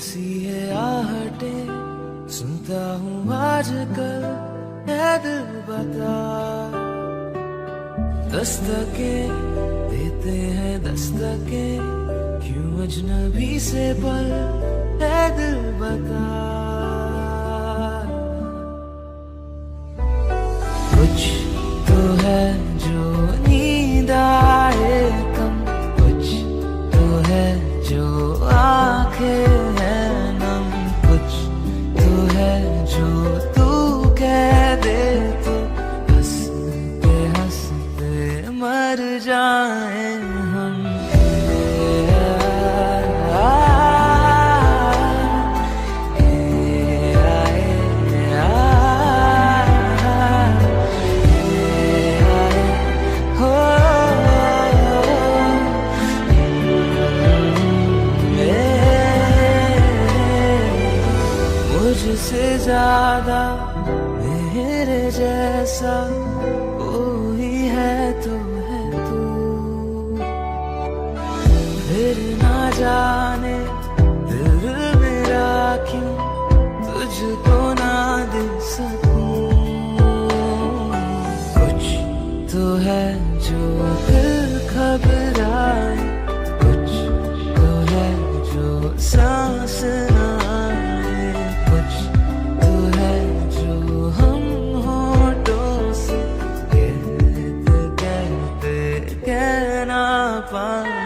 सी है आहटे सुनता हूँ आजकल है दिल बता। दस्तके देते हैं दस्तके क्यों अजनबी से पल है दिल बता। कुछ तो है जो नींद आए कम, कुछ तो है जो आंखें हैं नम, कुछ तो है जो तू कह दे तो हंसते हंसते मर जाए हम। मुझसे ज्यादा मेरे जैसा कोई है तो है तू, फिर ना जाने दिल मेरा क्यों तुझको ना दे सकूं। कुछ तो है जो दिल घबराए, कुछ तो है जो सांस ना आए, कुछ तो है जो हम होठों से कहते कहते कह ना पाए।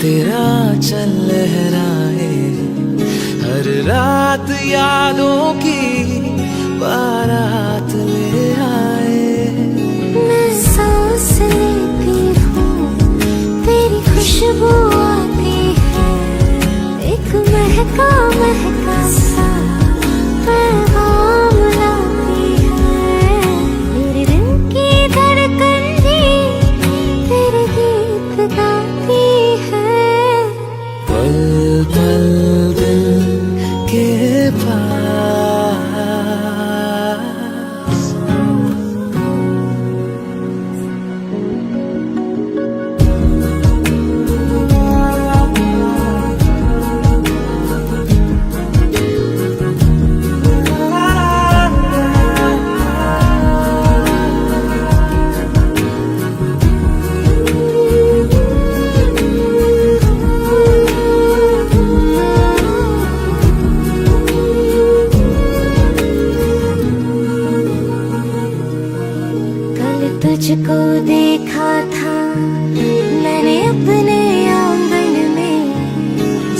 तेरा चल लहराए, हर रात यादों की बारात ले आए। मैं सांस लेती हूँ, तेरी खुशबू आती है, एक महका महका सा पैगाम लाती है। मेरे दिल की धड़कन भी तेरे गीत गाती है। पल पल दिल के पास तुझको देखा था मैंने अपने आंगन में,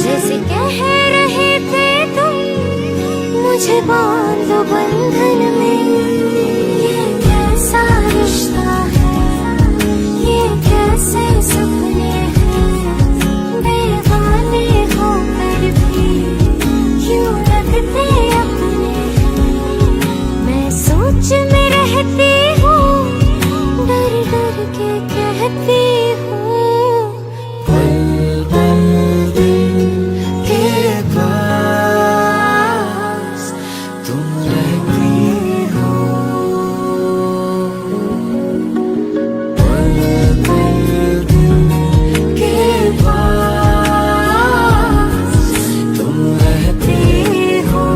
जैसे कह रहे थे तुम मुझे बांधो बंधन में। ये कैसा रिश्ता है, ये कैसे सपने हैं, दीवाने होकर भी क्यों लगते अपने हैं। मैं सोच में रहती हूँ, डर डर के कहती हूँ, पल पल दिल के पास तुम रहती हो। पल पल दिल के पास तुम रहती हो।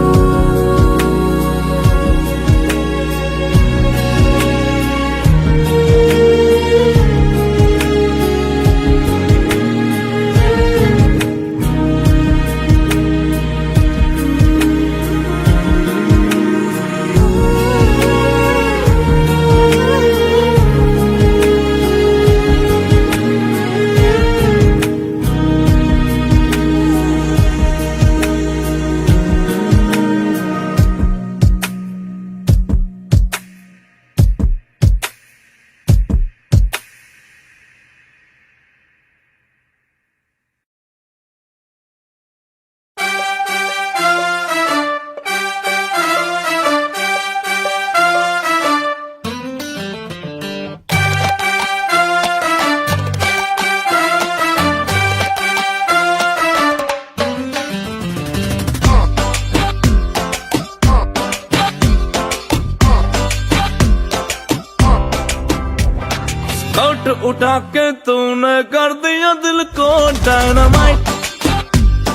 स्कर्ट उठा के तूने कर दिया दिल को डायनामाइट,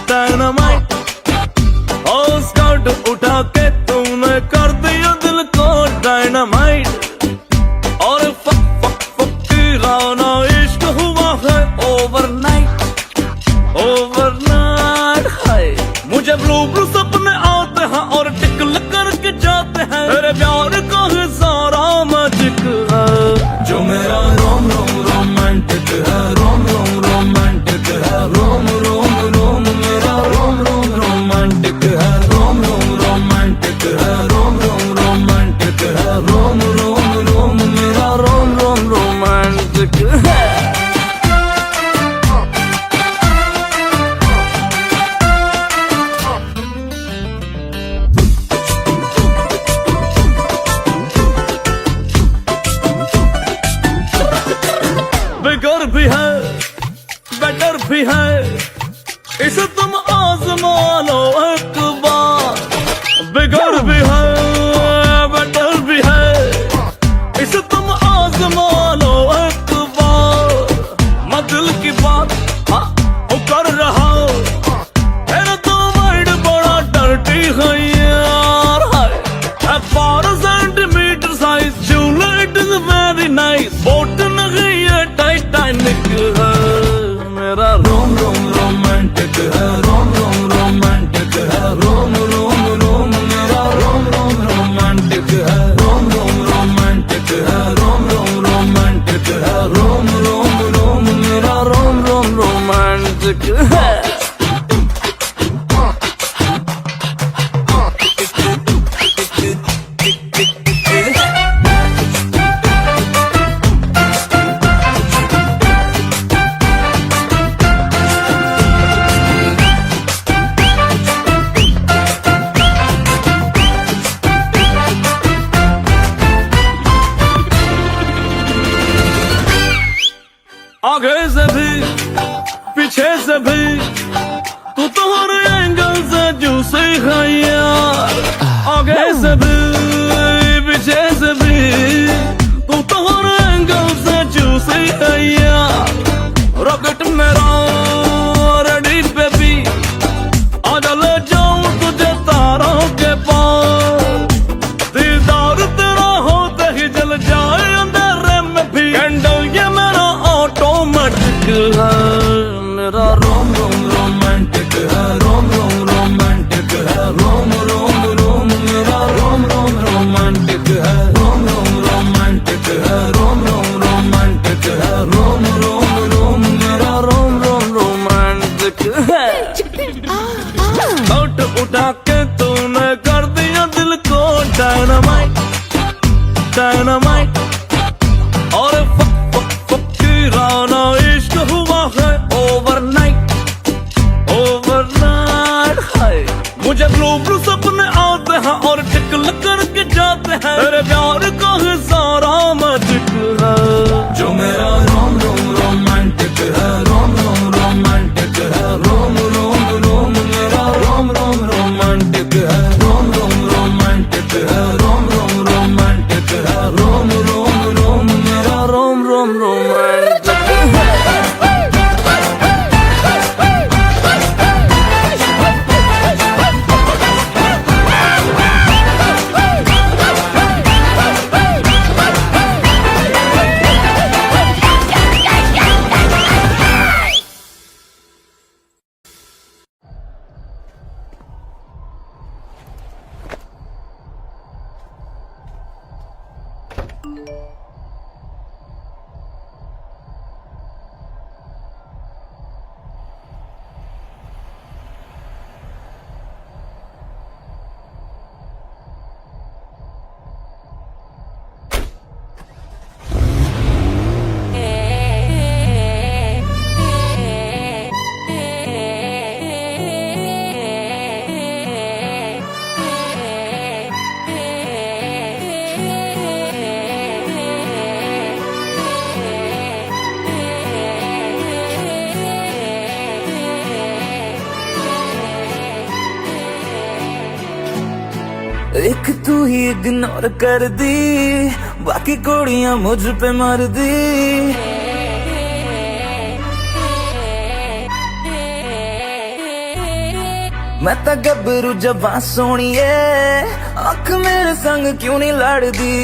डायनामाइट। ओ स्कर्ट उठा के तूने कर दिया दिल को डायनामाइट। और फक फक फक की राना इश्क हुआ है ओवरनाइट, ओवरनाइट। हाय मुझे ब्लू ब्लू सपने आते हैं और टिकल करके जाते हैं, मेरे प्यार का है सारा मैजिक है। जो मेरा रोम रोम रोमांटिक है, रोम रोम रोमांटिक है, रोम रोम रोम मेरा रोम रोम रोमांटिक है, रोम रोम रोमांटिक है, रोम रोम रोमांटिक है, रोम रोम रोम मेरा रोम रोम रोमांटिक है। बिगर भी है बेटर भी है, इसे तुम आजमा लो एक बार। बिगर भी है बेटर भी है, इसे तुम आजमा लो एक बार। मैं दिल की बात वो कर रहा हूँ, मेरा तो माइंड बड़ा डर्टी है यार। है 12 centimetre size, it is very nice. Boat नहीं है टाइटैनिक है, मेरा रोम रोम रोमांटिक है, रोम रोम रोमांटिक। रोमांटिक है। आगे से भी पीछे से भी तू तो हर एंगल से जूसे है यार। आगे से भी पीछे से भी तू तो हर एंगल से जूसे है यार। रॉकेट मेरा रेडी बेबी, आजा ले जाऊं तुझे तारों के पार। दीदार तेरा होते ही जल जाए अंधेरे में भी। कैंडल ये मेरा ऑटोमेटिक है, मेरा रोम रोम रोमांटिक है, रोम रोम रोमांटिक है, रोम रोम रोम मेरा रोम रोम रोमांटिक है, रोम रोम रोमांटिक है, रोम रोम रोमांटिक है, रोम रोम रोम मेरा रोम रोम रोमांटिक है। होठ उठा के तूने कर दिया दिल को डायनामाइट डायनामाइट। और फकीराना इश्क हुआ है ओवरनाइट ओवरनाइट है। मुझे ब्लू ब्लू सपने आते हैं और टिकल करके जाते हैं। तेरे प्यार का है सारा मैजिक है, जो मेरा रोम रोम रोमांटिक है, रोम रोम रोमांटिक है, रोम रोम रोम मेरा रोम रोम रोमांटिक है, रोम रोम रोमांटिक है, रोम रोम रोमांटिक है, रोम रोम रोम मेरा रोम रोम रोमांटिक है। एक तू ही इग्नोर कर दी, बाकी कोड़ियां मुझ पे मार दी। मैं तो गबरू जबां सोनिए, अख मेरे संग क्यों नहीं लड़दी।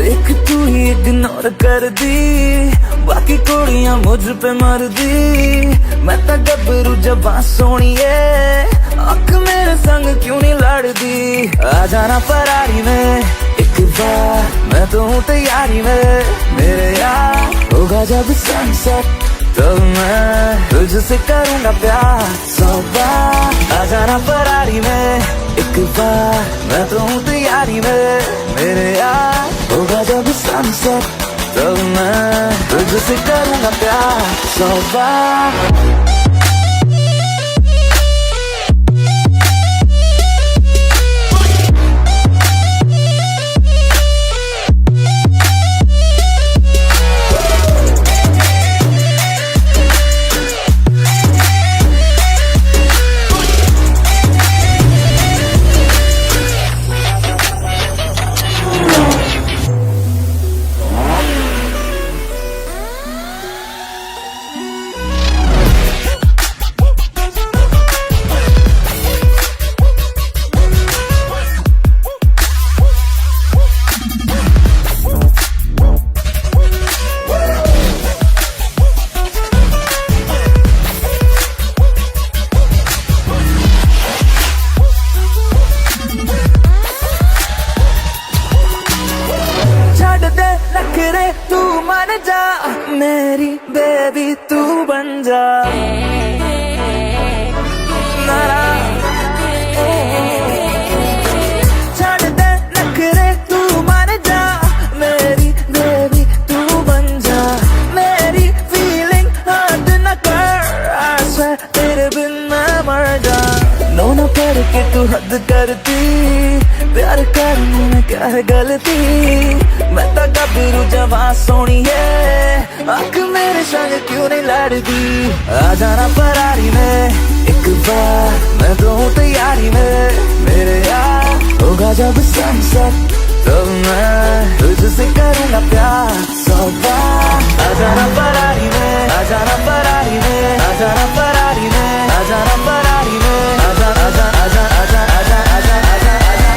एक तू ही इग्नोर कर दी, बाकी कुड़ियां मुझ पे मर दी। मैं तो गबरू जबां सोनिए, अख मेरे संग क्यों नहीं लड़दी। आ जाना फरारी में एक बार, मैं तो हूँ तैयारी में मेरे यार। होगा जब सनसेट तो मैं तुझसे करूँगा प्यार 100 बार। आ जाना फरारी में एक बार, मैं तो हूँ तैयारी में मेरे यार। होगा जब सनसेट तो मैं तुझसे करूँगा प्यार 100 बार। नखरे तू मान जा, मेरी बेबी तू बन जा। नारा छड़ दे नखरे तू मान जा, मेरी बेबी तू बन जा। मेरी फीलिंग हद न कर, I swear तेरे बिन मैं मर जा। नो न पढ़ के तू हद करती, प्यार करने में क्या है गलती। मैं तो गबरू जवां सोनी है, आँख मेरे संग क्यों नहीं लड़ती। आ जाना फरारी में एक बार, मैं तो हूँ तैयारी में मेरे यार। होगा जब सनसेट तब मैं तुझसे करूँगा प्यार 100 बार। आ जाना फरारी में, आ जाना फरारी में, आ जाना फरारी में, आ जाना फरारी में, आ जा आ जा आ जा आ जा आ जा आ जा आ जा आ जा।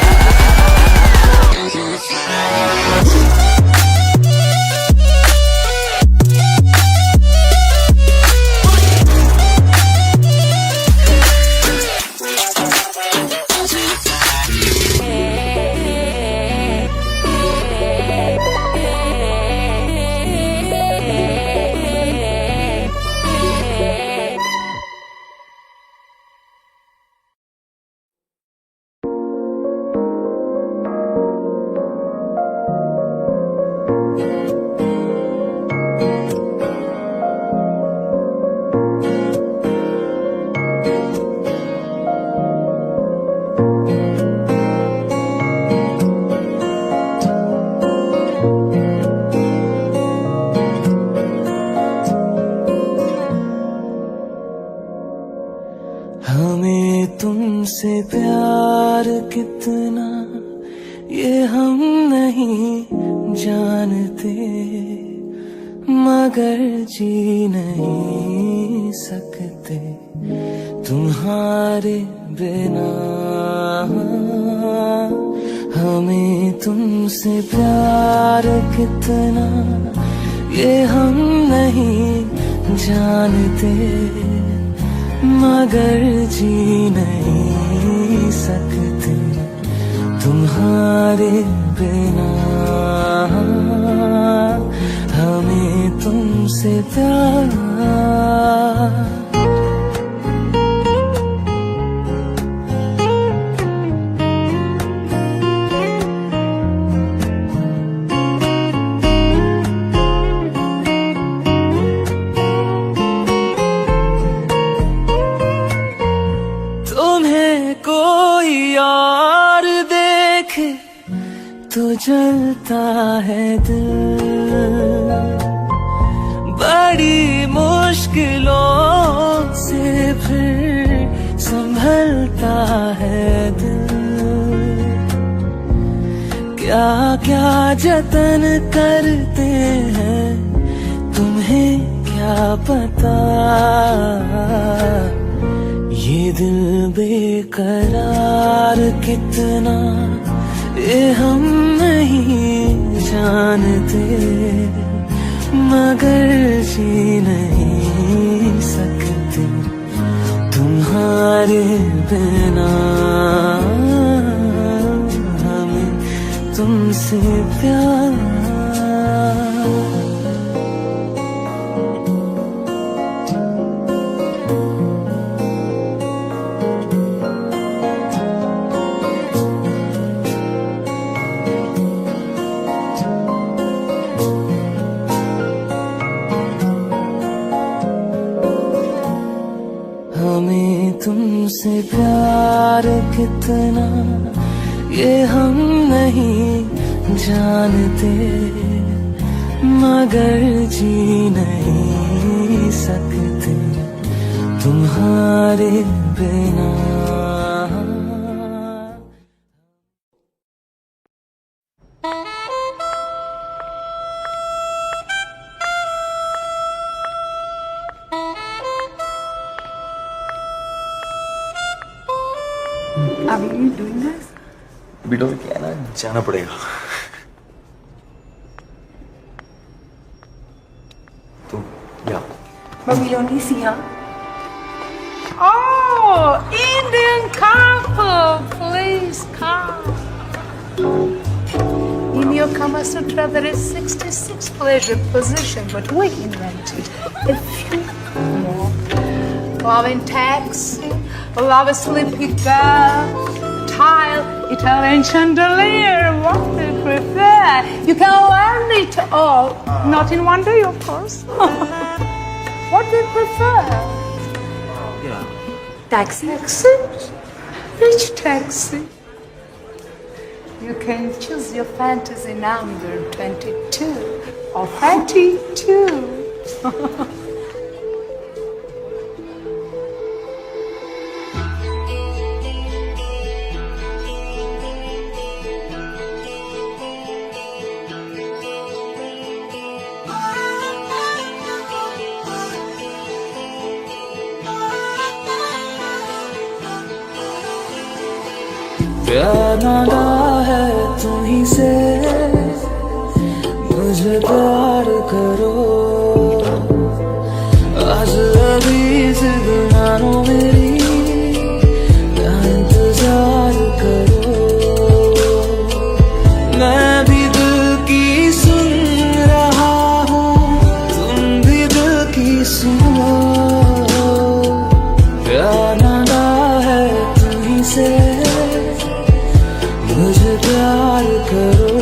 हमें तुमसे प्यार कितना ये हम नहीं जानते, मगर जी नहीं सकते तुम्हारे बिना। हमें तुमसे प्यार कितना ये हम नहीं जानते, मगर जी नहीं सकते तुम्हारे बिना। हमें तुमसे प्यार तो जलता है दिल, बड़ी मुश्किलों से फिर संभलता है दिल। क्या क्या जतन करते हैं तुम्हें क्या पता, ये दिल बेकरार कितना ये हम नहीं जानते, मगर जी नहीं सकते तुम्हारे बिना। हमें तुमसे प्यार हमें तुमसे प्यार कितना ये हम नहीं जानते, मगर जी नहीं सकते तुम्हारे बिना। Are you doing this? बिटो क्या है ना, जाना पड़ेगा। तो या But we only see her. Oh, Indian couple, please come. your Kama Sutra there is 66 pleasure position, but we invented a few more. Love in taxi, love a sleepy girl, tile, Italian chandelier, what do you prefer? You can learn it all, not in one day, of course. What do you prefer? Taxi? Which taxi? You can choose your fantasy number 22 or 32. प्यार नादा है तुम्हीं से, मुझे प्यार करो। आज अभी जिद मानो मेरी, क्या इंतजार करो। मैं भी दिल की सुन रहा हूँ, तुम भी दिल की सुनो। प्यार नादा है तुम्हीं से, मुझे प्यार करो।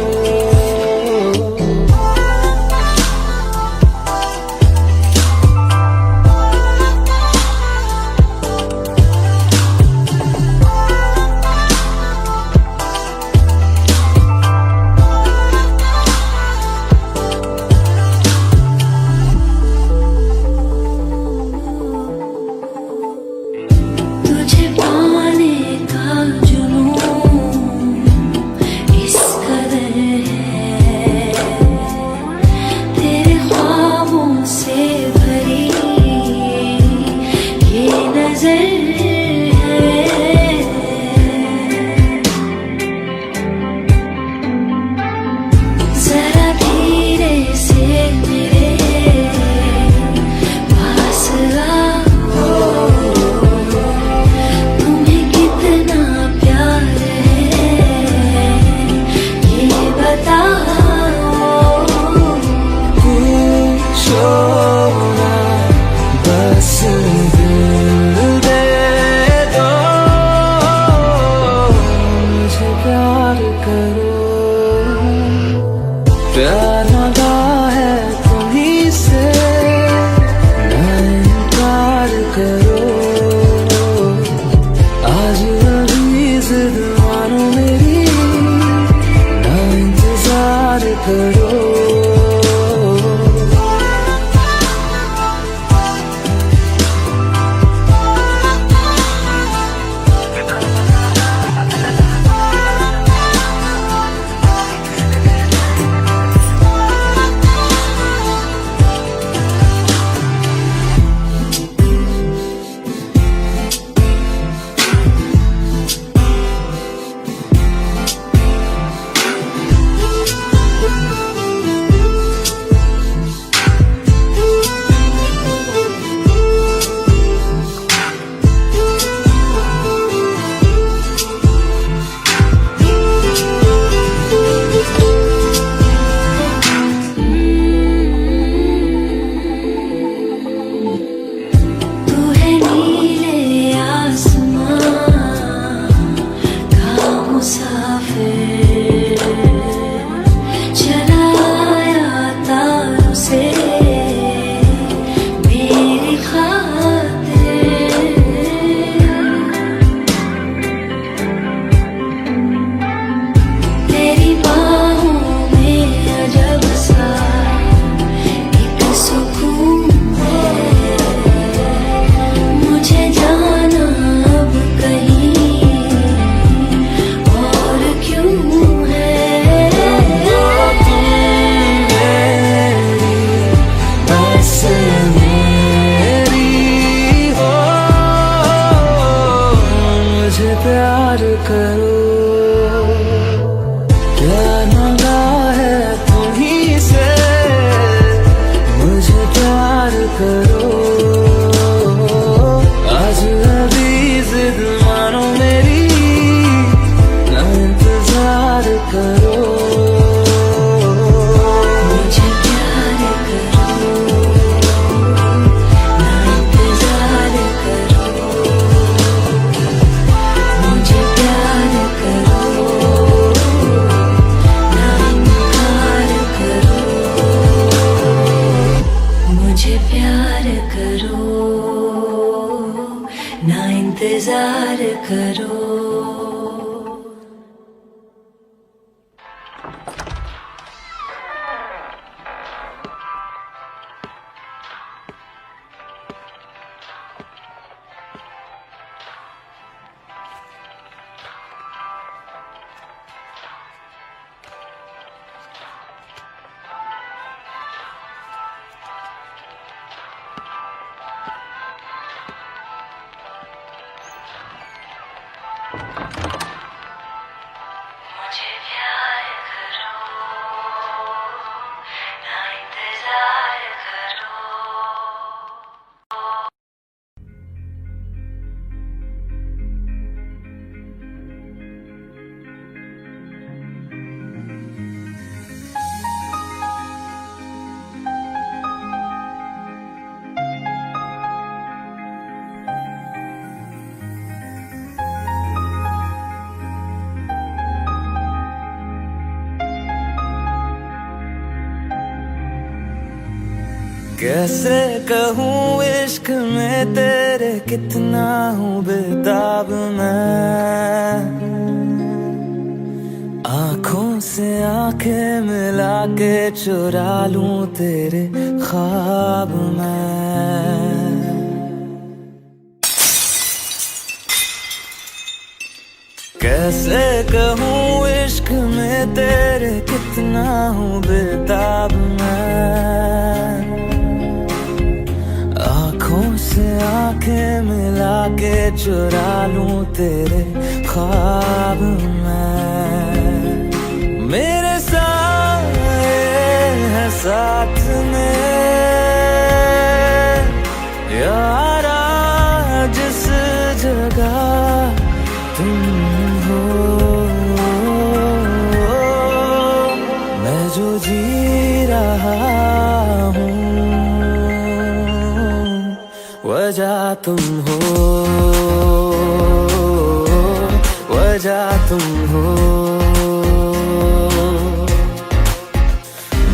इंतजार करो। मुझे प्यार करो ना इंतजार करो। कैसे कहूँ इश्क में तेरे कितना हूँ बेताब मैं, आँखों से आंखें मिला के चुरा लूं तेरे ख्वाब मैं। कैसे कहूँ इश्क में तेरे कितना हूँ बेताब मैं, आँखों से आंखें मिला के चुरा लूं तेरे ख्वाब मैं। मेरे साए है साथ में यारा जिस जगह तुम हो, मैं जो जी रहा हूँ वजह तुम हो, वजह तुम हो।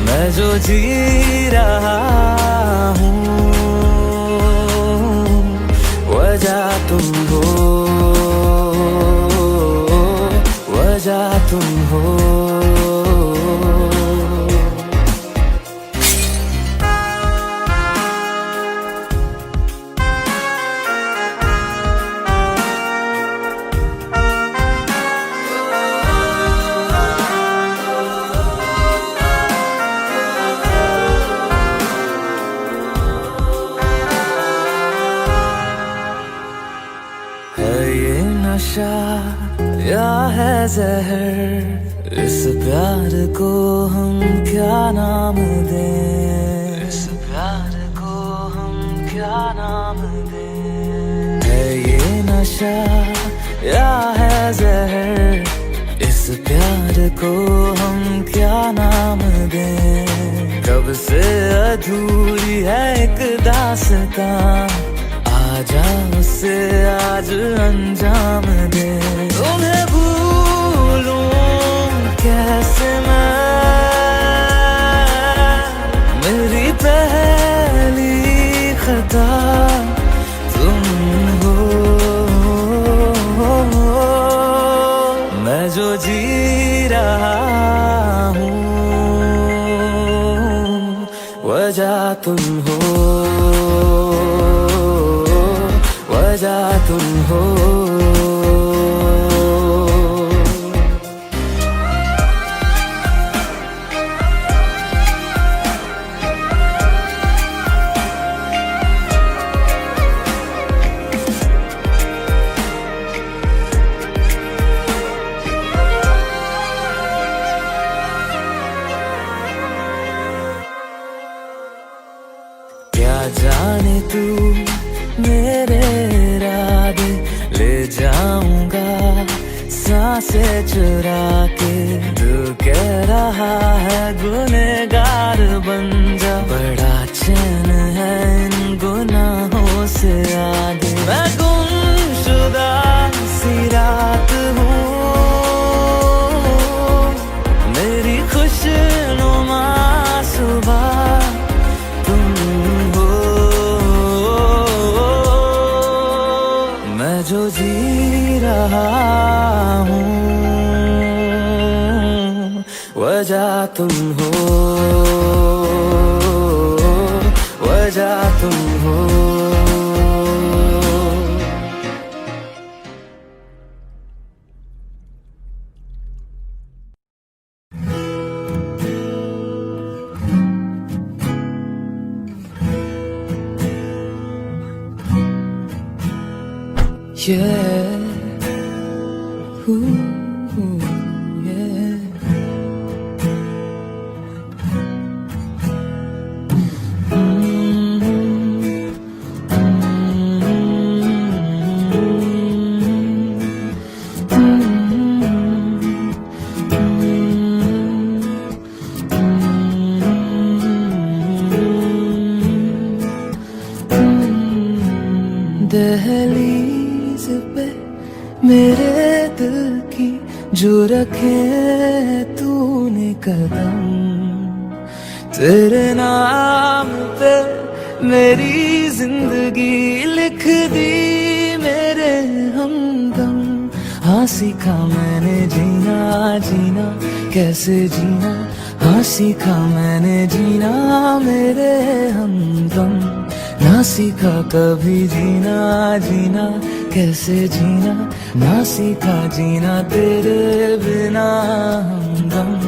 मैं जो जी रहा हूँ वजह तुम हो, वजह तुम हो। ये नशा या है जहर, इस प्यार को हम क्या नाम दें, इस प्यार को हम क्या नाम दें। है ये नशा या है जहर, इस प्यार को हम क्या नाम दें। कब से अधूरी है एक दास्तां, आजा उसे आज अंजाम दे। तुम्हें भूलूं कैसे मैं, मेरी पहली खता तुम हो। मैं जो जी रहा हूँ वजह तुम हो, वजह तुम हो। क्या जाने तू मेरे इरादे ले जाऊंगा सांसें चुरा के। दिल कह रहा है गुनहगार बन जा, बड़ा चैन है इन गुनाहों से आगे। मैं गुमशुदा सी रात हूँ, मेरी खुशनुमा सुबह तुम हो। मैं जो तुम हो, वजह तुम हो। Yeah. Ooh, yeah. दहलीज पे मेरे दिल की जो रखे तूने कदम, तेरे नाम पे मेरी जिंदगी लिख दी मेरे हमदम। हाँ सीखा मैंने जीना जीना कैसे जीना, हाँ सीखा मैंने जीना मेरे हमदम। ना सीखा कभी जीना जीना कैसे जीना, ना सीखा जीना तेरे बिना हमदम।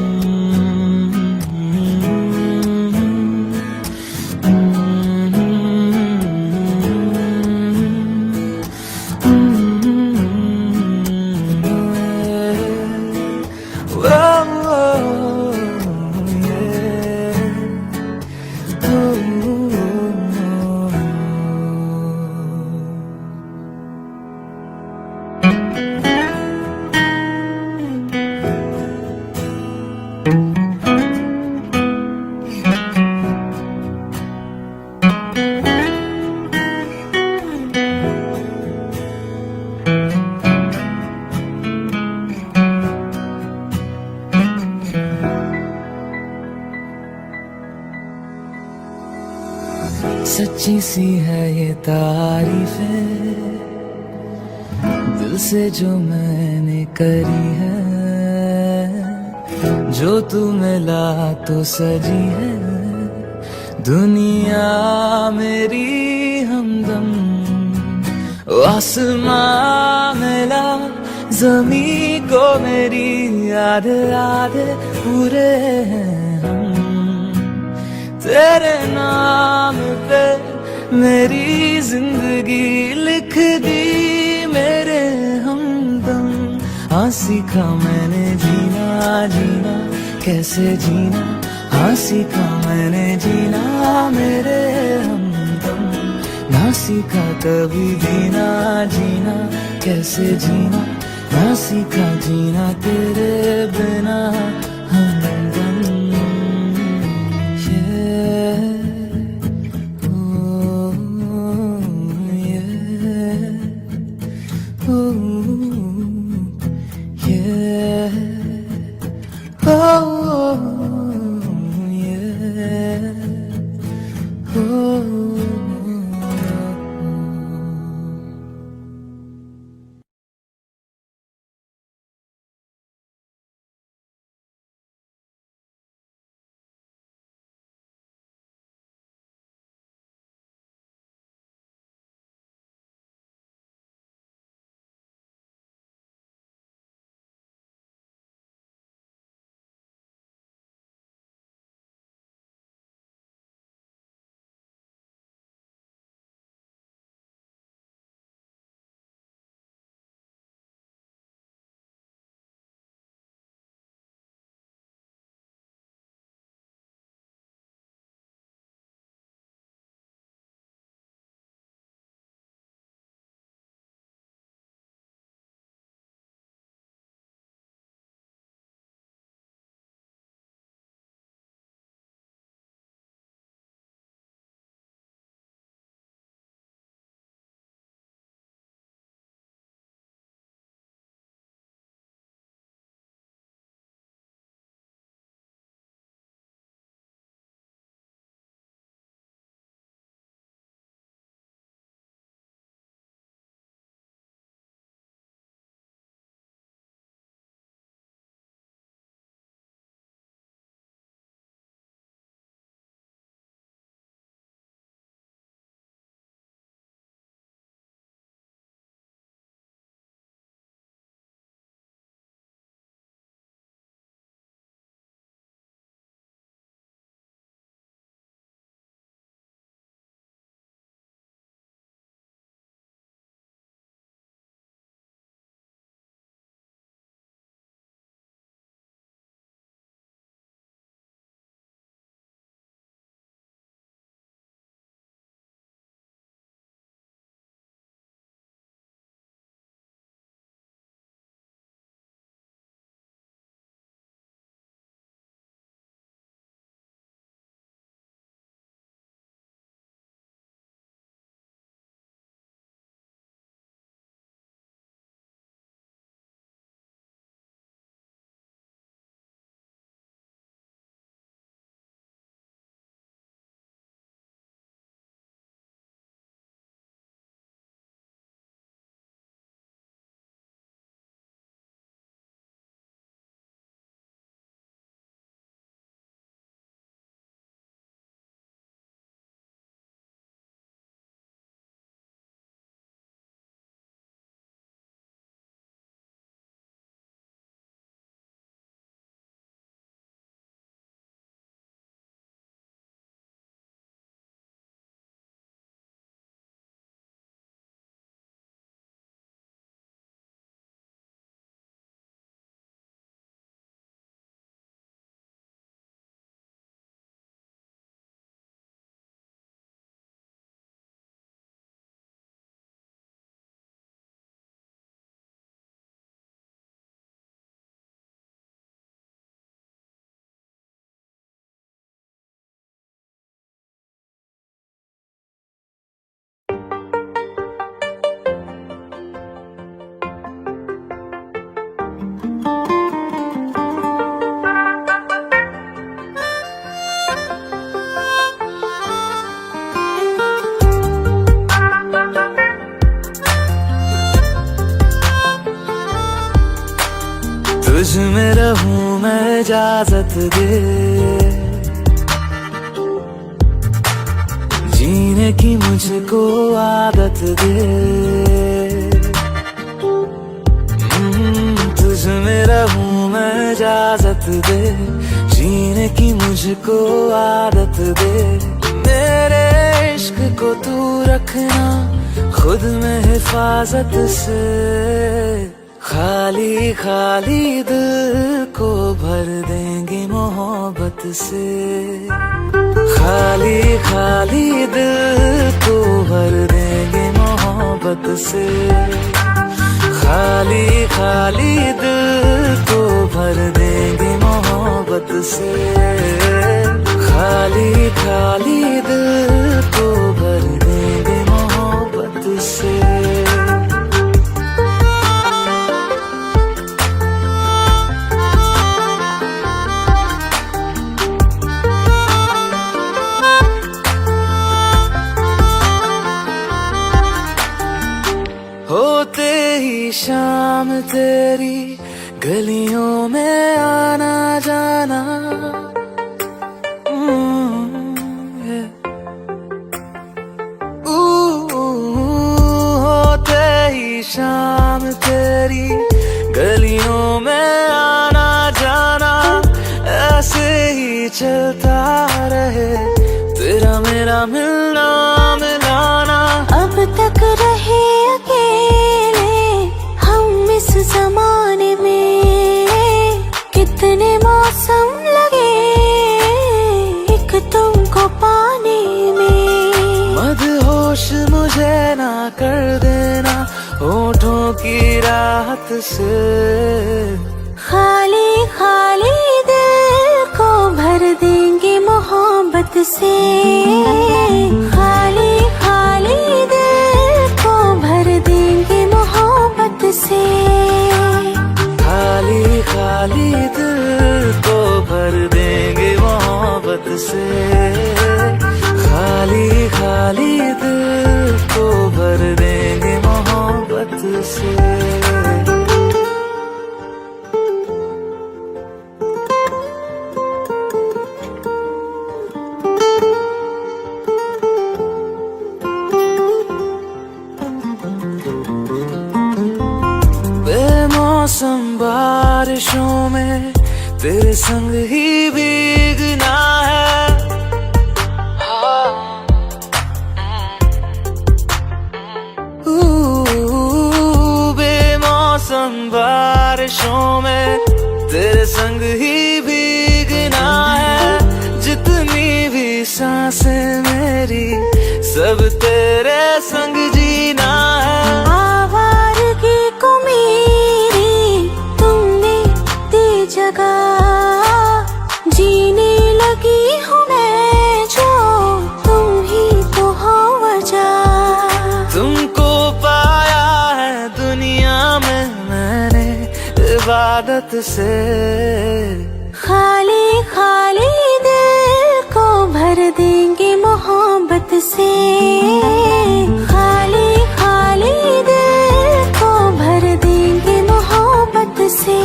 सच्ची सी है ये तारीफें दिल से जो मैंने करी है, जो तू मिला तो सजी है दुनिया मेरी हमदम। आसमां मिला जमी को मेरी आधे आधे पूरे हैं हम, तेरे नाम पे मेरी जिंदगी लिख दी मेरे हमदम। हाँ सीखा मैंने जीना जीना कैसे जीना, हाँ सीखा मैंने जीना मेरे हमदम। ना सीखा कभी जीना जीना कैसे जीना, ना सीखा जीना तेरे बिना हमदम। तुझ में रहूं मैं इजाजत दे, जीने की मुझको आदत दे। तुझ में रहूं मैं इजाजत दे, जीने की मुझको आदत दे। मेरे इश्क को तू रखना खुद में हिफाजत से, खाली खाली दिल को भर देंगे मोहब्बत से, खाली खाली दिल को भर देंगे मोहब्बत से, खाली खाली दिल को भर देंगे मोहब्बत से, खाली खाली दिल को भर देंगे मोहब्बत से। होते ही शाम तेरी गलियों में आना जाना, होते ही शाम तेरी गलियों में आना जाना, ऐसे ही चलता रहे तेरा मेरा मिलना मिलाना। अब तक रहे अकेले हम इस जमाने में, कितने मौसम लगे एक तुमको पाने में। मदहोश मुझे ना कर देना होठों की राहत से, खाली खाली दिल को भर देंगे मोहब्बत से, खाली खाली दिल को भर देंगे मोहब्बत से, खाली खाली दिल को भर देंगे मोहब्बत से, खाली खाली दिल को भर देंगे मोहब्बत से। बेमौसम बारिशों में तेरे संग ही भीगना है, बेमौसम बारिशों में तेरे संग ही भीगना है। जितनी भी सांसें मेरी सब तेरे संग जीना है। आवारगी को मेरी तुमने दी जगह, जीने लगी हूँ मैं जो तुम ही तो हो वजह। तुमको पाया है दुनिया में मैंने इबादत से, खाली खाली दिल को भर देंगे मोहब्बत से, खाली खाली दिल को भर देंगे मोहब्बत से,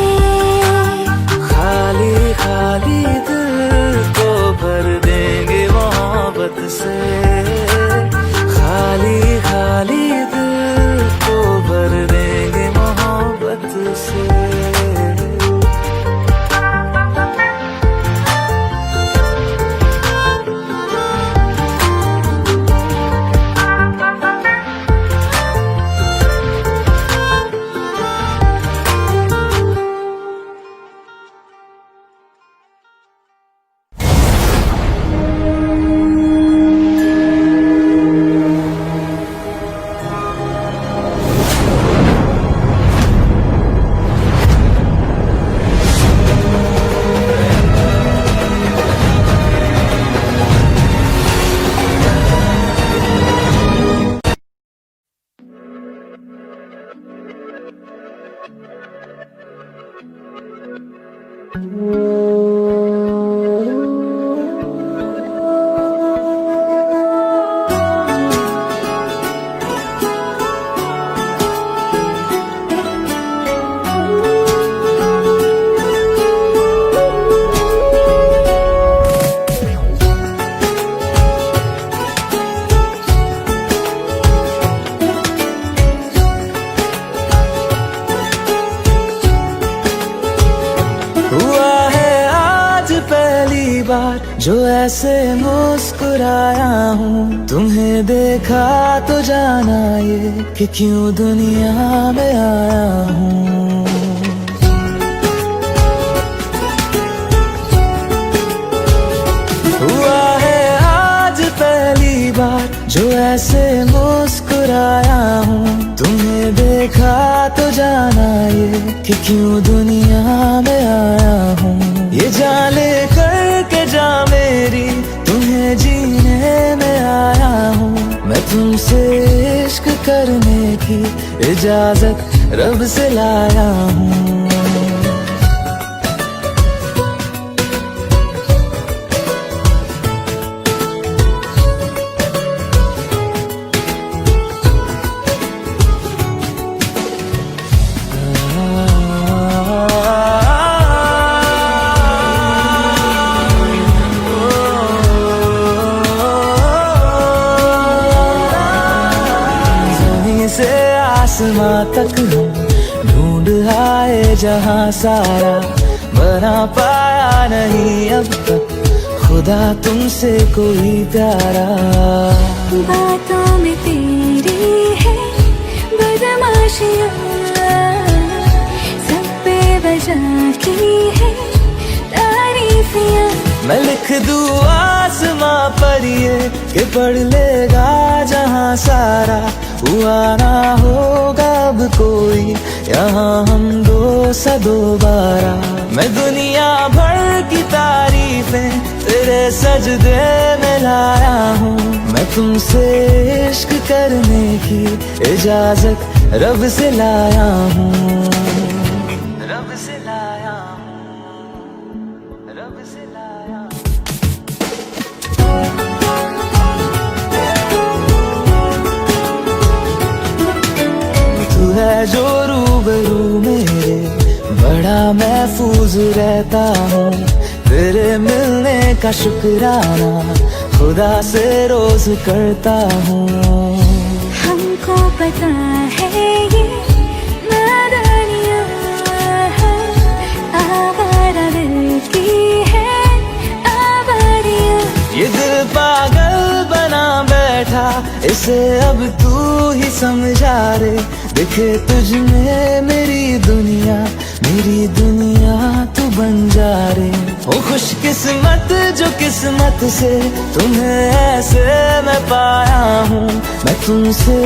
खाली खाली दिल को भर देंगे मोहब्बत से, खाली खाली दिल को भर देंगे मोहब्बत से। जो ऐसे मुस्कुराया हूँ। तुम्हें देखा तो जाना ये कि क्यों दुनिया में आया हूँ। हुआ है आज पहली बार जो ऐसे मुस्कुराया हूँ। तुम्हें देखा तो जाना ये कि क्यों दुनिया में आया हूँ। ये जान ले करके जा मेरी तुम्हें जीने में आया हूँ। मैं तुमसे इश्क करने की इजाजत रब से लाया हूँ। आसमां तक हम ढूंढ आए जहां सारा, बना पाया नहीं अब तक खुदा तुमसे कोई प्यारा। बातों में तेरी है बदमाशियाँ, सब पे वजह की है तारीफियाँ। मैं लिख दूँ आसमां पर ये कि पढ़ लेगा जहां सारा, हुआ ना होगा अब कोई यहाँ हम दो सा दोबारा। मैं दुनिया भर की तारीफें तेरे सजदे में लाया हूँ। मैं तुमसे इश्क करने की इजाजत रब से लाया हूँ। रब से लाया हूँ, रब से लाया हूँ। तू है जो रूबरू मेरे बड़ा महफूज रहता हूँ। तेरे मिलने का शुक्राना खुदा से रोज करता हूँ। हमको पता है ये नादानियाँ हैं, आवारा दिल की है आवारियाँ। ये दिल पागल बना बैठा इसे अब तू ही समझा रे। दिखे तुझ में मेरी दुनिया तू बन जा रे। ओ खुशकिस्मत जो किस्मत से तुम्हें ऐसे मैं पाया हूँ। मैं तुमसे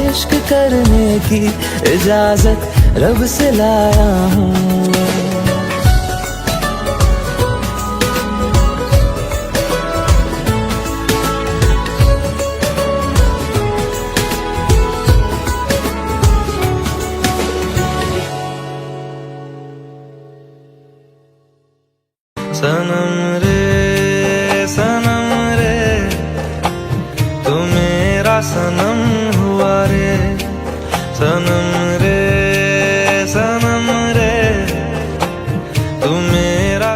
इश्क करने की इजाजत रब से लाया हूँ। सनम रे तू मेरा सनम हुआ रे। सनम रे तू मेरा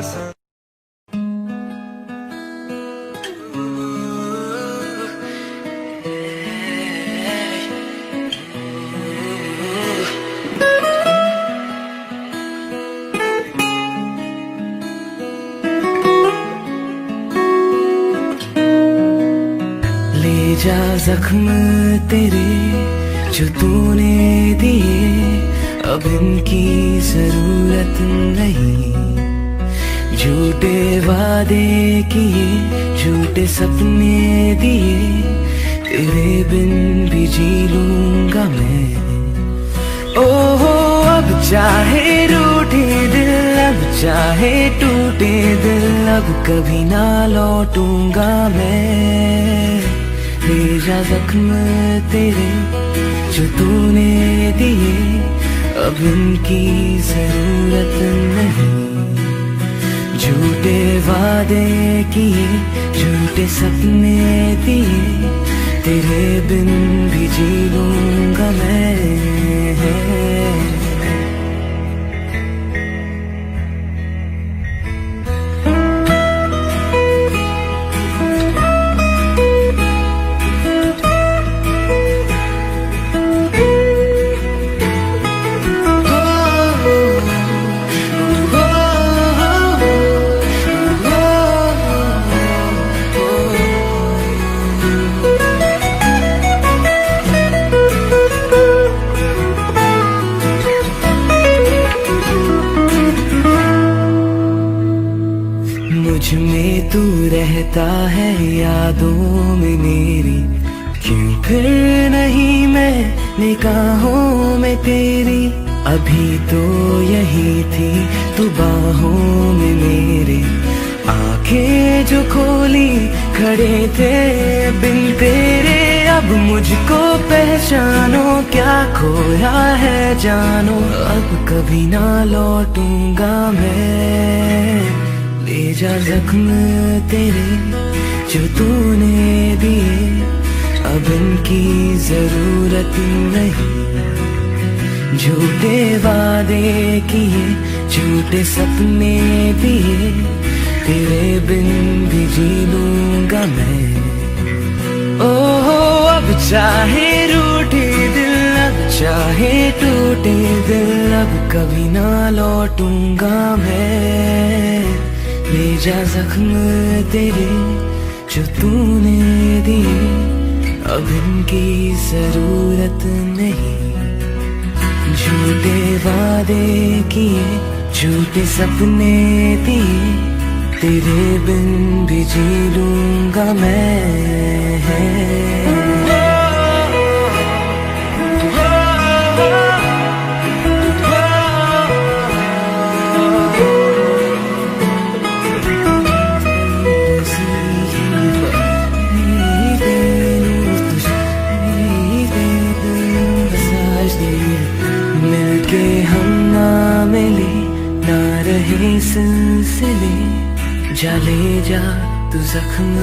जा जख्म तेरे जो तूने दिए अब इनकी जरूरत नहीं। झूठे वादे किए झूठे सपने दिए तेरे बिन भी जी लूंगा मैं। ओहो अब चाहे रूठे दिल अब चाहे टूटे दिल अब कभी ना लौटूंगा मैं। ले जा जख्म तेरे जो तूने दिए अब इनकी जरूरत नहीं। झूठे वादे किए झूठे सपने दिए तेरे बिन भी जी लूंगा मैं। तू रहता है यादों में मेरी, क्यों फिर नहीं मैं निगाहों में तेरी। अभी तो यही थी तू बाहों में मेरे, आंखें जो खोली खड़े थे बिन तेरे। अब मुझको पहचानो क्या खोया है जानो, अब कभी ना लौटूंगा मैं। ले जा जख्म तेरे जो तूने दिए, अब इनकी जरूरत नहीं। झूठे वादे किए, झूठे सपने दिए, तेरे बिन भी जी लूंगा मैं। ओहो अब चाहे रूठे दिल, अब चाहे टूटे दिल, अब कभी ना लौटूंगा मैं। ले जा जख्म तेरे जो तूने दिए, अब इनकी जरूरत नहीं। झूठे वादे किए, झूठे सपने दिए, तेरे बिन भी जी लूंगा मैं। मिलके हम ना मिले, ना रहे सिलसिले, जा ले जा तू जख्म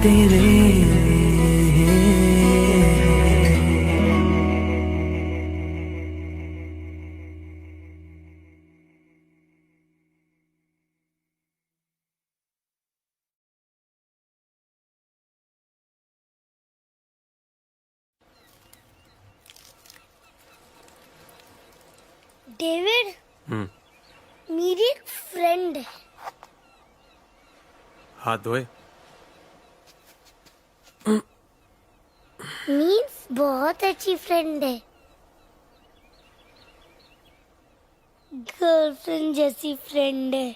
तेरे। डेविड, मेरी एक फ्रेंड है। हाथ धोए। मीन्स बहुत अच्छी फ्रेंड है, गर्लफ्रेंड जैसी फ्रेंड है।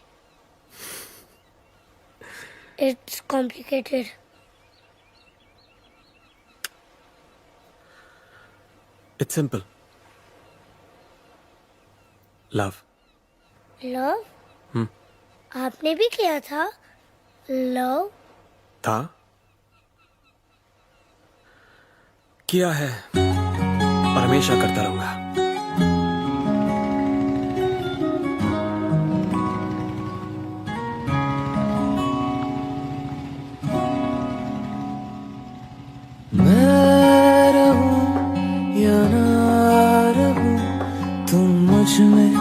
It's complicated. It's simple. Love. Love? आपने भी किया था लव? था, किया है और हमेशा करता रहूंगा। मैं रहूं या ना रहूं, तुम मुझ में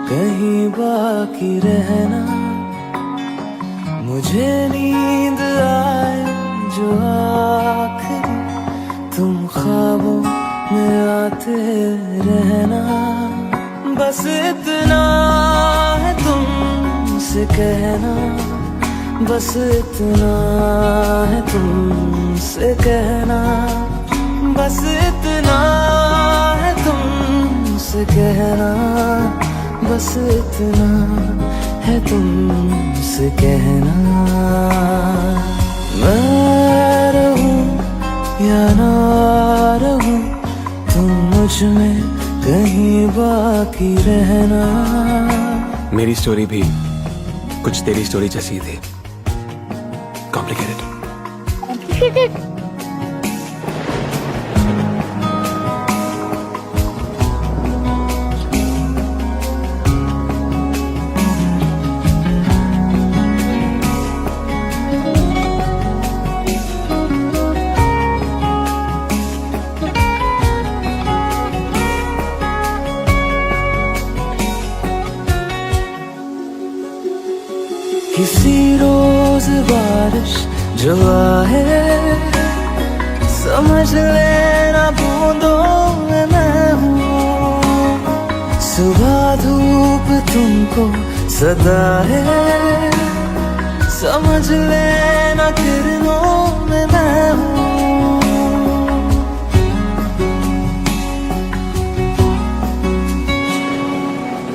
कहीं बाकी रहना। मुझे नींद आए जो आखिरी, तुम ख्वाबों में आते रहना। बस इतना है तुमसे कहना, बस इतना है तुमसे कहना, बस इतना है तुमसे कहना, बस इतना है तुमसे कहना। मैं रहूं या ना रहूं, तुम मुझ में कहीं बाकी रहना। मेरी स्टोरी भी कुछ तेरी स्टोरी जैसी थी। कॉम्प्लिकेटेड। कॉम्प्लिकेटेड? किसी रोज बारिश जो आए, समझ लेना बूंदों में मैं हूँ। सुबह धूप तुमको सदा है, समझ लेना किरणों में मैं हूँ।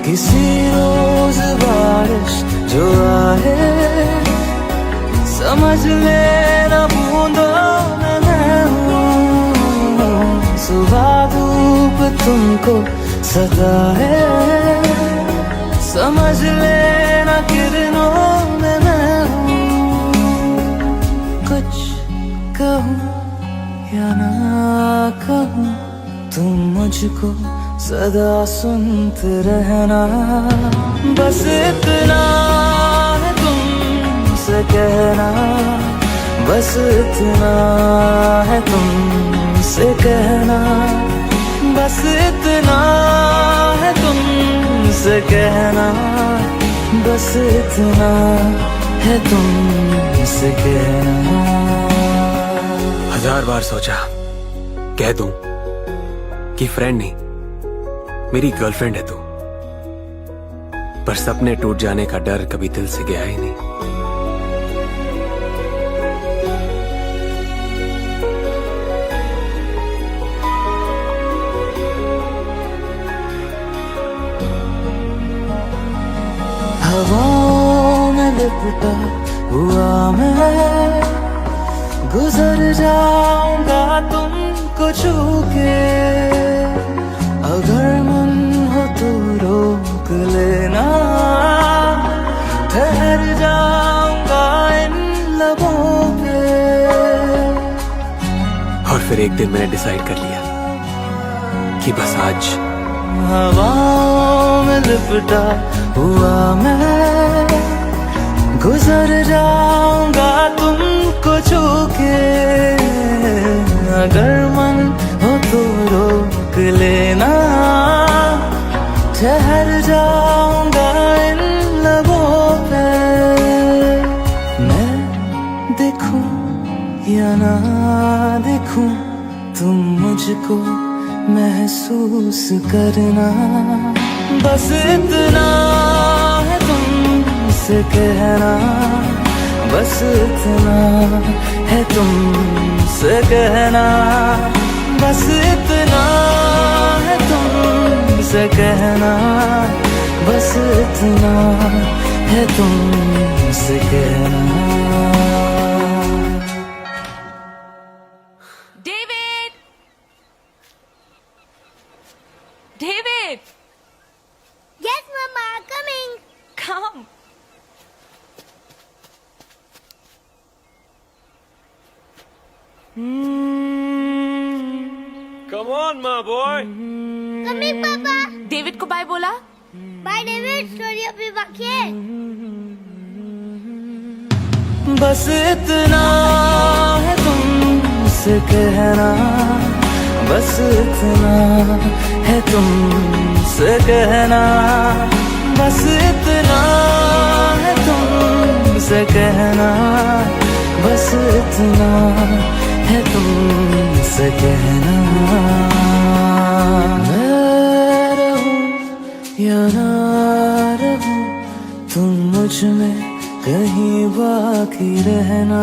किसी रोज बारिश जो आए, तुमको सता है। समझ लेना किरणों में मैं हूँ, कुछ कहूँ या ना कहूँ तुम मुझको सदा सुनते रहना। बस इतना है तुमसे कहना, बस इतना है तुमसे कहना, बस इतना है तुमसे कहना, बस इतना है तुमसे कहना। 1000 बार सोचा कह दूं कि फ्रेंड नहीं मेरी गर्लफ्रेंड है तू, पर सपने टूट जाने का डर कभी दिल से गया ही नहीं। हवाओं में लिपटा हुआ मैं गुजर जाऊंगा तुमको छू के। अगर मन हो तो रोक लेना, ठहर जाऊंगा इन लबों पे। और फिर एक दिन मैंने डिसाइड कर लिया कि बस आज हवाओं में लिपटा हुआ मैं गुजर जाऊंगा तुमको छू के। अगर मन हो तो रोक लेना, ठहर जाऊंगा इन लबों पे। मैं देखूं या ना देखूं तुम मुझको महसूस करना। बस इतना है तुमसे कहना, बस इतना है तुमसे कहना, बस इतना है तुमसे कहना, बस इतना है तुमसे कहना। David! Yes, Mama, coming. Come. Come on, my boy. Coming, Papa. David को बाय बोला? Bye, David. स्टोरी अभी बाकी है। बस इतना है तुमसे कहना, बस इतना है तुमसे कहना, बस इतना है तुमसे कहना, बस इतना है तुमसे कहना। मैं रहूं या ना रहूं तुम मुझ में कहीं बाकी रहना।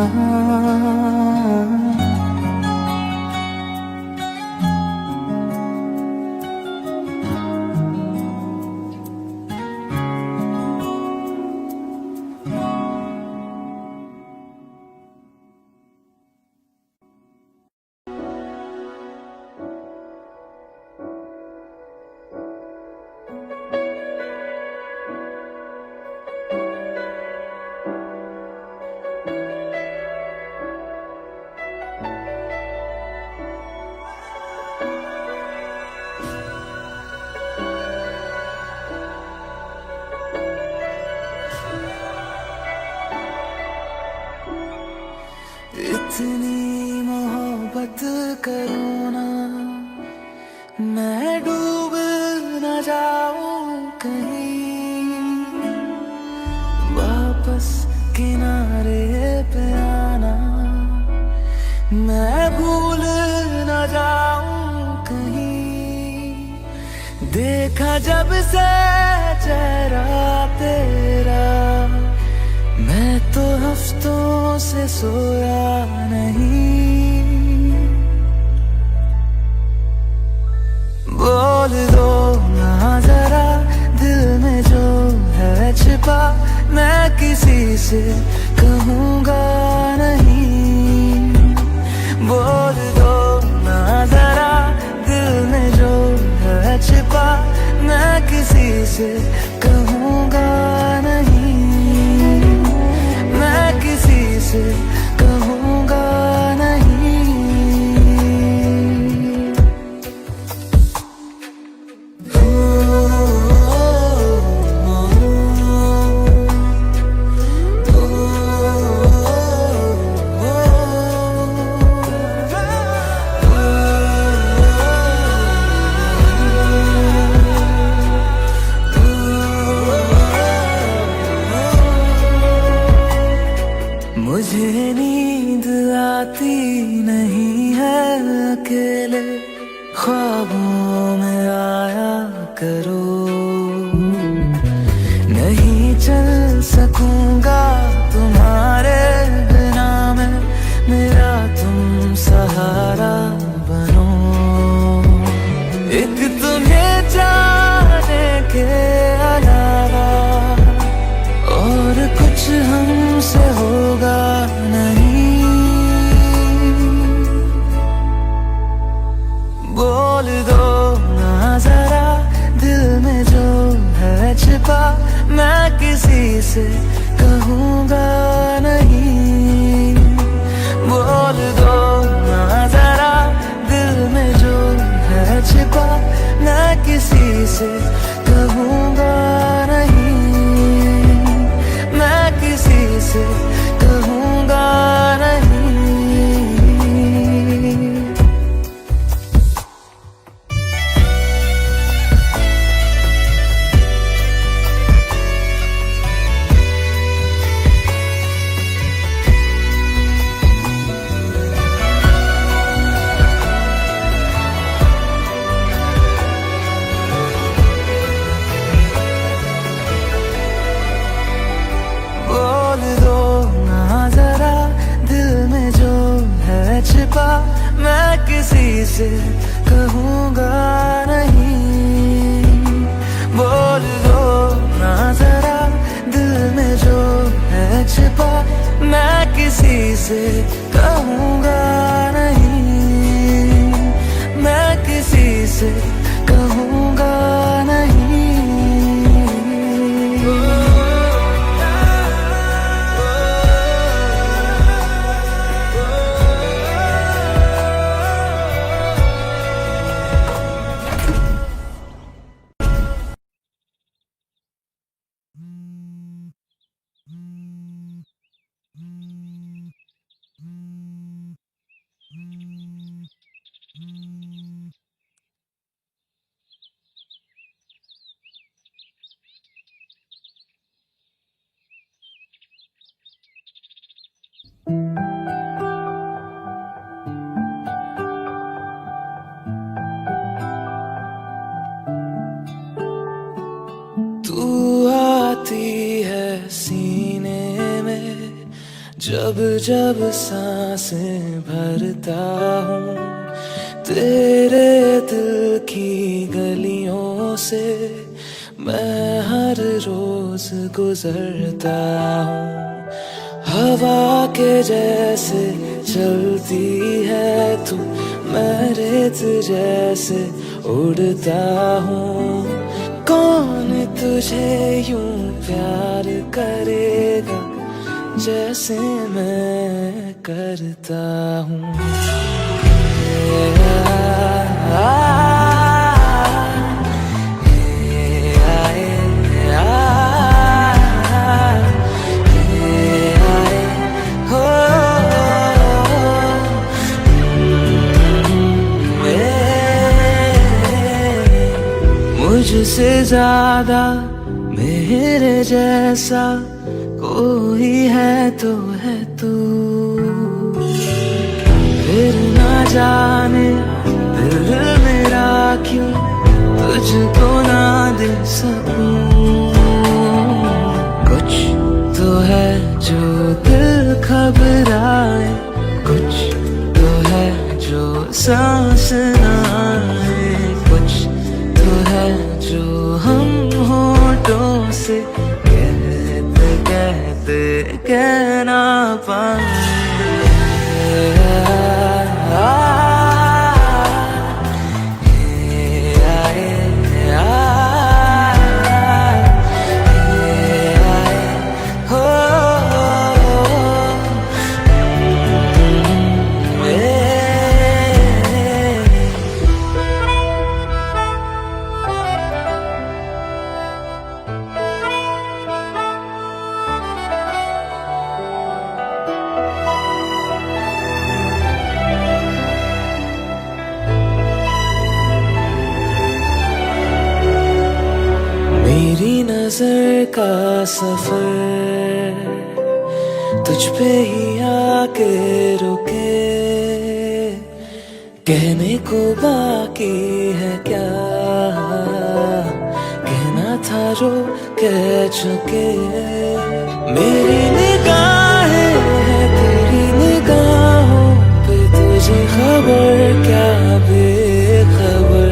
इतनी मोहब्बत करो ना, मैं डूब न जाऊं कहीं। वापस किनारे पे आना, मैं भूल न जाऊं कहीं। देखा जब से चेहरा तेरा, मैं तो हफ्तों से सोया नहीं। बोल दो ना जरा दिल में जो है छिपा, मैं किसी से कहूँगा नहीं। बोल दो ना जरा दिल में जो है किसी से कहूँगा नहीं, मैं किसी से कहूँगा नहीं। मुझे नींद आती नहीं है अकेले ख्वाबों में आया करो, नहीं चल सकूंगा तुम्हारे बिना मैं, मेरा तुम सहारा बनो। एक तुम्हें जाने के अलावा और कुछ हमसे होगा नहीं। बोल दो ना जरा दिल में जो है छिपा, मैं किसी से कहूँगा नहीं। बोल दो ना जरा दिल में जो है छिपा, मैं किसी से कहूँगा नहीं, मैं किसी से कहूँगा नहीं। बोल दो ना जरा दिल में जो है छिपा, मैं किसी से कहूँगा नहीं। बोल दो ना जरा दिल में जो है छिपा, मैं किसी से कहूँगा नहीं, मैं किसी से कहूँगा नहीं। तू आती है सीने में जब जब सांसें भरता हूँ, तेरे दिल की गलियों से मैं हर रोज गुजरता हूँ। हवा के जैसे चलती है तू, मैं रेत जैसे उड़ता हूँ। कौन तुझे यूं प्यार करेगा जैसे मैं करता हूँ। मुझसे ज्यादा मेरे जैसा कोई है तो है तू, फिर ना जाने दिल मेरा क्यों तुझको ना दे सकूं। कुछ तो है जो दिल घबराए, कुछ तो है जो सांस ना आए, कुछ तो है जो हम होठों से कहते कहते कह ना पाए। नजर का सफर तुझ पे ही आके रुके, कहने को बाकी है क्या, कहना था जो कह चुके। मेरी निगाहें है तेरी निगाहों पे, तुझे खबर क्या बेखबर।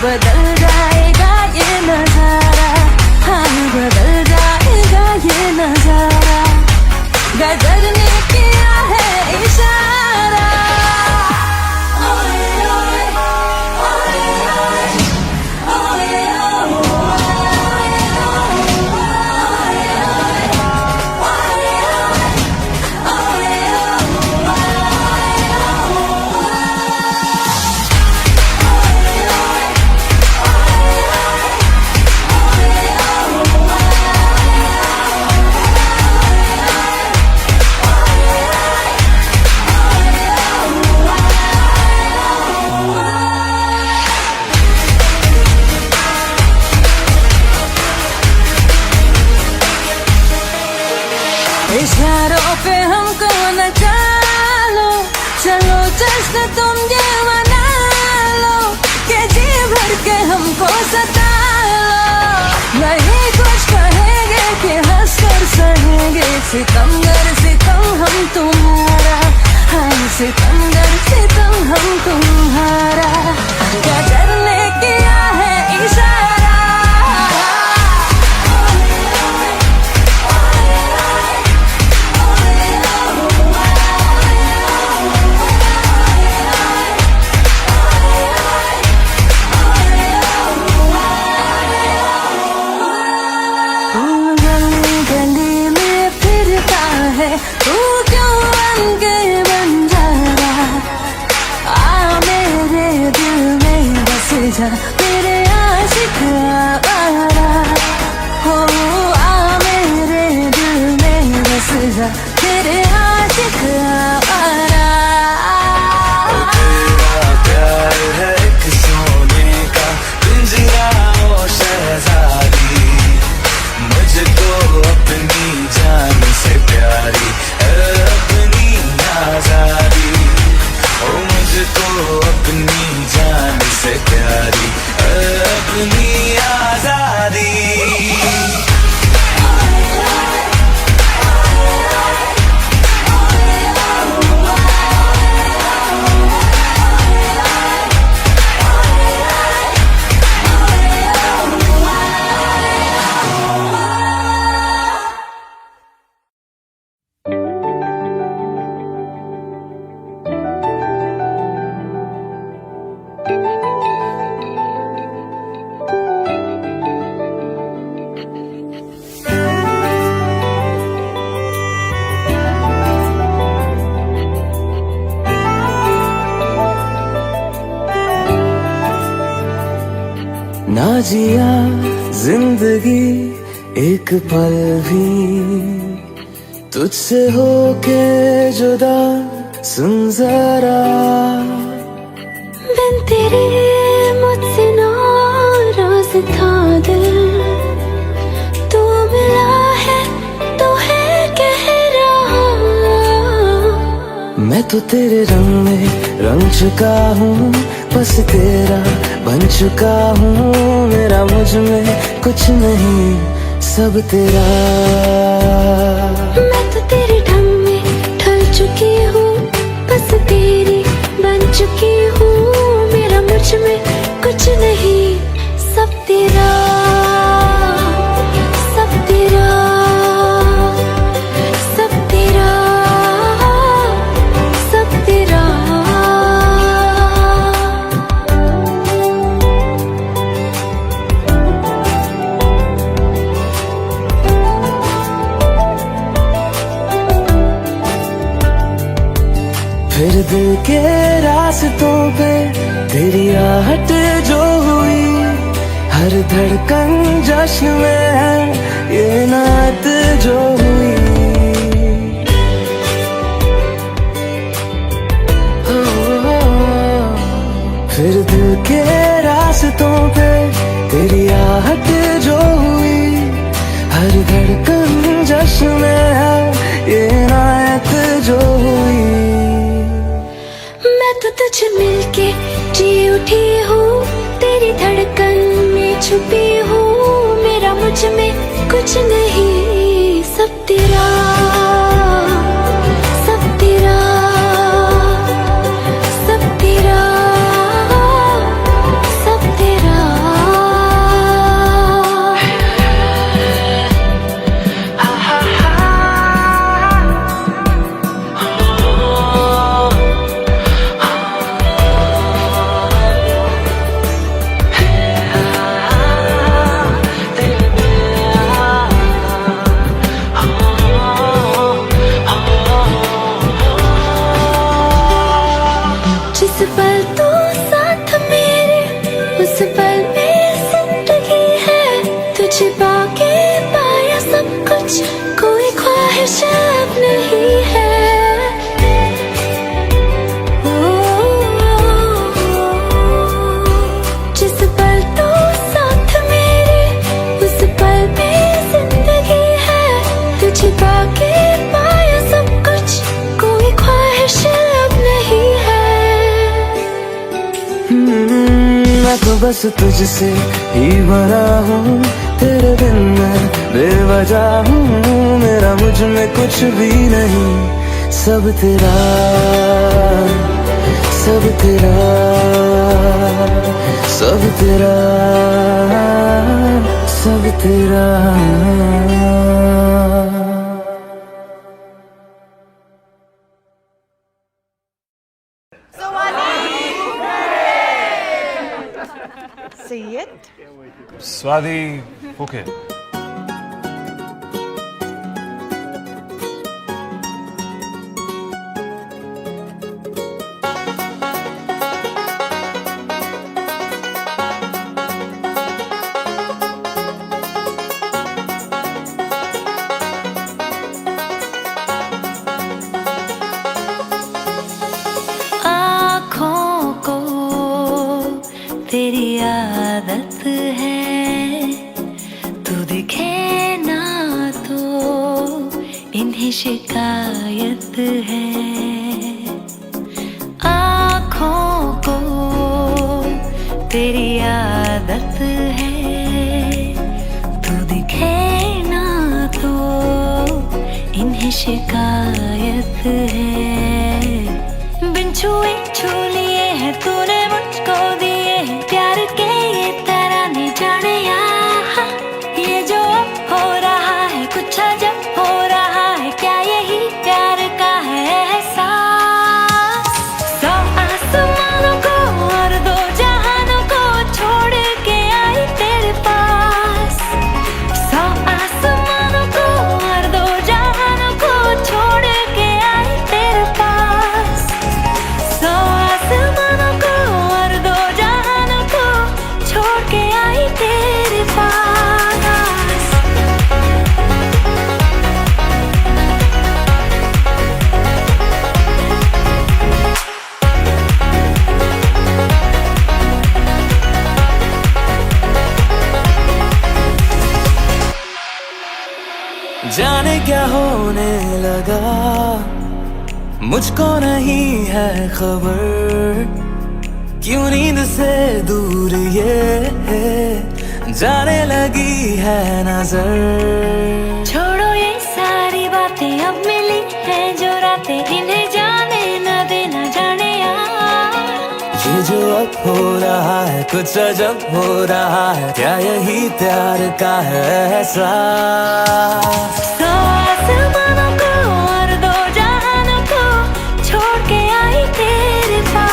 बदल जाएगा ये नजारा, हाँ बदल जाएगा ये नजारा, गदर ने किया है इशारा। ओए ओए ओए ओए इशारों पे हमको नचा लो, चलो जश्न तुम ये मना लो, कि जी भर के हमको सता लो। नहीं कुछ कहेंगे कि हंस कर सहेंगे, सितमगर सितम हम तुम्हारा, हाँ सितमगर सितम हम तुम्हारा, गदर ने किया है इशारा। तू क्यों बन के बंजारा, आ मेरे दिल में बस जा मेरे आशिक आवारा, हो आ मेरे दिल में बस जा मेरे आशिक आवारा। तेरा प्यार है एक सोने का पिंजरा ओ शहजादी, मुझको अपनी जान से प्यारी अपनी आजादी, ओ मुझको अपनी जान से प्यारी अपनी ना जिया जिंदगी एक पल भी तुझसे होके जुदा, सुन जरा बिन तेरे मुझसे नाराज था दिल, तू मिला है तो है कह रहा। मैं तो तेरे रंग में रंग चुका हूँ, बस तेरा बन चुका हूँ। मेरा मुझ में कुछ नहीं, सब तेरा। मैं तो तेरे ढंग में ढल चुकी हूँ, बस तेरी बन चुकी हूँ। मेरा मुझ में कुछ नहीं, सब तेरा, सब तेरा, सब तेरा, सब तेरा। फिर दिल के रास्तों पे तेरी आहट जो हुई, हर धड़कन जश्न में है ये नात जो हुई। फिर दिल के रास्तों पे तेरी आहट जो हुई, हर धड़कन जश्न में है ये नात जो हुई। मैं तो तुझे मिलके जी उठी हूँ, तेरी धड़कन में छुपी हूँ। मेरा मुझ में कुछ नहीं, सब तेरा, सब तेरा, सब तेरा, सब तेरा। जिस पल तू साथ मेरे, उस पल में जिंदगी है। तुझे पाके पाया सब कुछ, कोई ख्वाहिश अब नहीं है। जिस पल तू साथ मेरे, उस पल में जिंदगी है। तुझे पाके पाया सब कुछ, कोई ख्वाहिश अब नहीं है। मैं तो बस तुझसे ही भरा हूँ, तेरे बिन मैं बेवजह हूँ। मेरा मुझ में कुछ भी नहीं, सब तेरा, सब तेरा, सब तेरा, सब तेरा। See it? स्वादी ओके। आँखों को तेरी आदत है, तू दिखे ना तो इन्हें शिकायत है। आँखों को तेरी आदत है, तू दिखे ना तो इन्हें शिकायत है। बिन छुए छू लिए हैं तूने मुझको, दिए हैं प्यार के ये तराने जाने यहाँ। ये जो हो रहा है कुछ अजब हो रहा है, क्या यही प्यार का है एहसास। सौ आसमानों को और दो जहानों को छोड़ के आई तेरे पास। सौ आसमानों को और दो जहानों को छोड़ के आई तेरे पास। सौ क्या होने लगा मुझको नहीं है खबर, क्यों नींद से दूर ये जाने लगी है नजर। छोड़ो ये सारी बातें, अब मिली है जो रातें, इन्हें जाने न देना जाने यार। ये जो अब हो रहा है कुछ अजब हो रहा है, क्या यही प्यार का है एहसास। तो आसमानों को और दो जहानों को छोड़ के आई तेरे पास।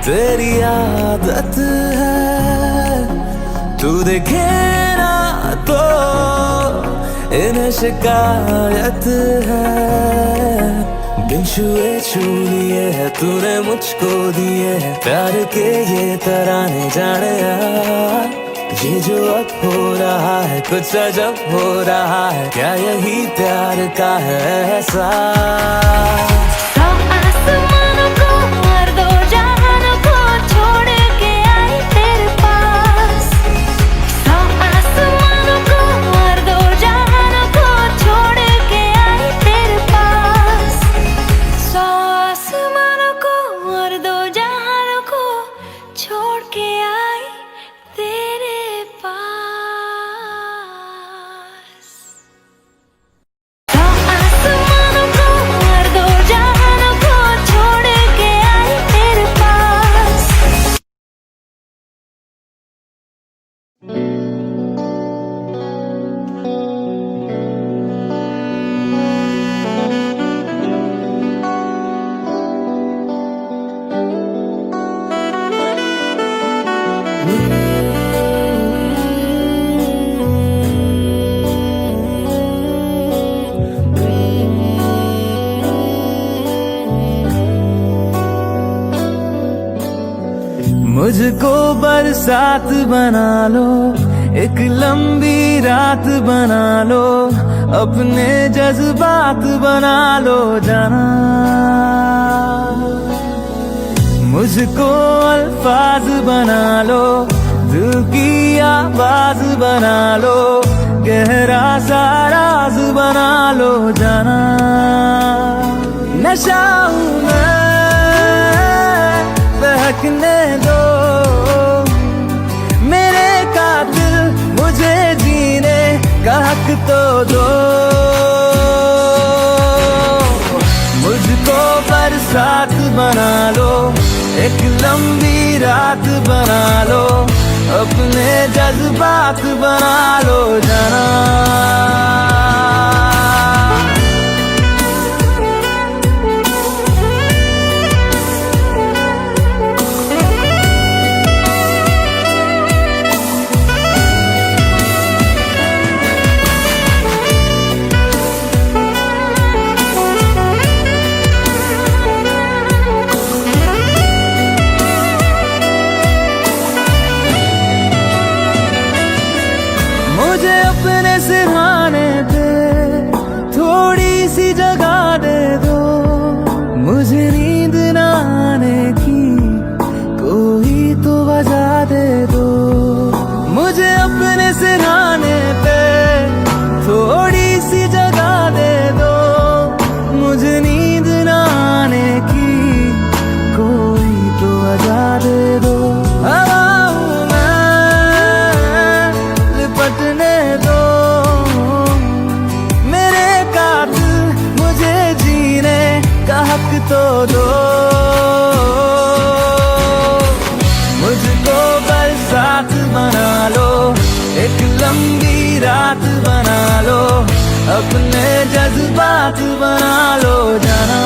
तेरी आदत है तू देखे ना तो इन्हें शिकायत है, बिन छुए छू लिए है तूने मुझको दिए है प्यार के ये तराने जाने यार। ये जो अब हो रहा है कुछ अजब हो रहा है, क्या यही प्यार का है एहसास। तो आसमानों को और दो जहानों को छोड़ के आई तेरे पास। तो आसमानों को और दो जहानों को छोड़ के आई तेरे पास। तो आसमानों को और दो जहानों को छोड़ के आई तेरे पास। तो आसमानों को और दो जहानों को छोड़ के आई तेरे पास। मुझको बरसात बना लो, एक लंबी रात बना लो, अपने जज्बात बना लो जाना। मुझको अल्फाज बना लो, दिल की आवाज बना लो, गहरा सा राज बना लो जाना। नशा हूं मैं, बहकने दो मेरे कातिल, मुझे जीने का हक तो दो। मुझको बरसात बना लो, एक लंबी रात बना लो, अपने जज्बात बना लो जाना। मुझे अपने सिरहाने पे थोड़ी सी जगह दे दो, मुझे नींद न आने की कोई तो वजह दे दो। मुझे अपने सिरहाने पे थोड़ी सी जगह दे दो, मुझे नींद न आने की कोई तो वजह दे दो। हवा हूं मैं, लिपटने दो मेरे कातिल, मुझे जीने का हक तो दो। मुझको बरसात बना लो, एक लंबी रात बना लो, अपने जज्बात बना लो जाना।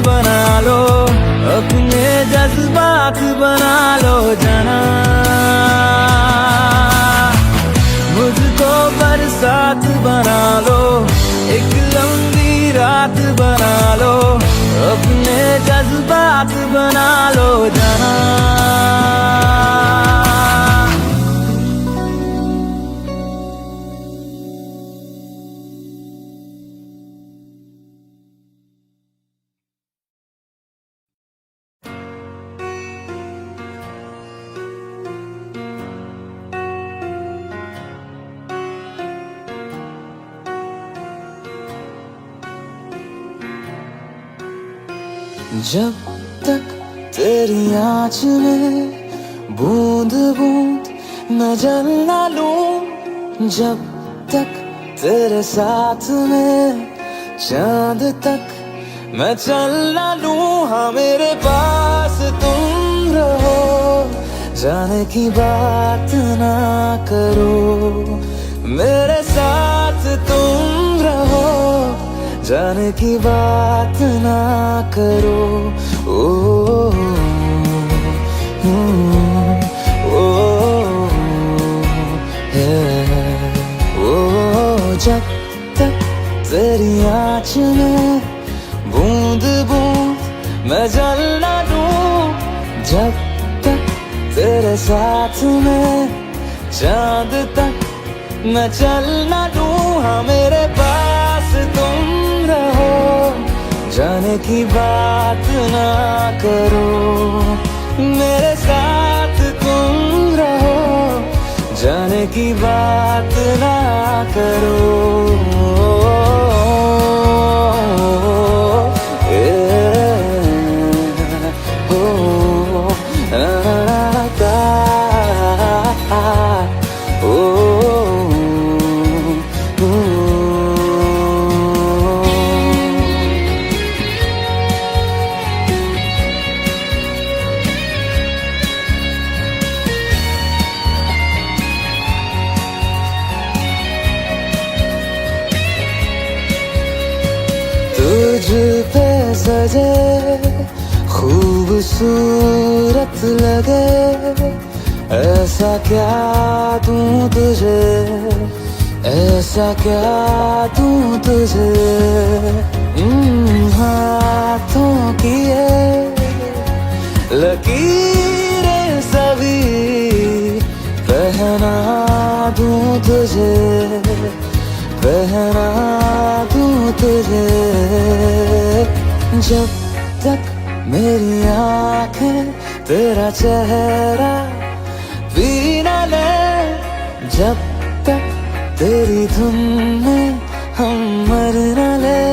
बना लो, अपने जज्बात बना लो जाना, मुझको बरसात बना लो, एक लंबी रात बना लो, अपने जज्बात बना लो जाना। जब तक तेरी आँच में बूंद बूंद मैं जल ना लूं, जब तक तेरे साथ में चांद तक मैं चल ना लूं, हाँ मेरे पास तुम रहो, जाने की बात ना करो, मेरे साथ तुम रहो, जाने की बात ना करो। ओ, जब तक तेरी आँच में बूंद बूंद मैं जल ना लूं, जब तक तेरे साथ में चांद तक मैं चल ना लूं, हाँ मेरे पास तुम रहो, जाने की बात ना करो, मेरे साथ तुम रहो, जाने की बात ना करो। तुझ पे सजे खूबसूरत लगे, ऐसा क्या दूं तुझे, ऐसा क्या दूं तुझे, हाथों की ये लकीरें सभी पहना दूं तुझे, पहना दूं तुझे, जब तक मेरी आँखें तेरा चेहरा पी न ले, जब तक तेरी धुन में हम मर न ले,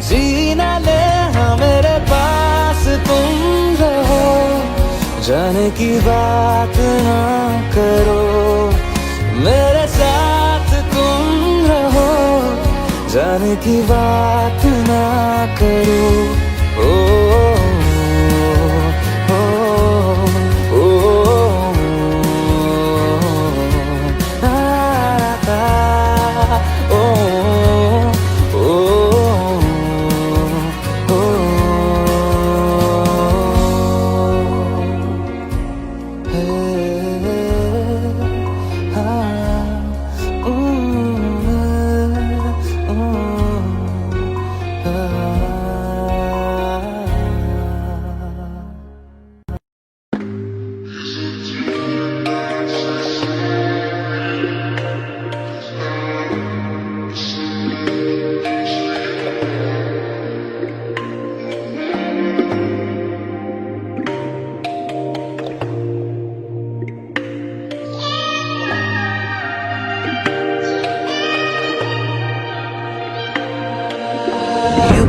जी न ले, हाँ मेरे पास तुम रहो, जाने की बात ना करो, मेरे साथ तुम रहो, जाने की बात ना करो। ओ, ओ, ओ, ओ,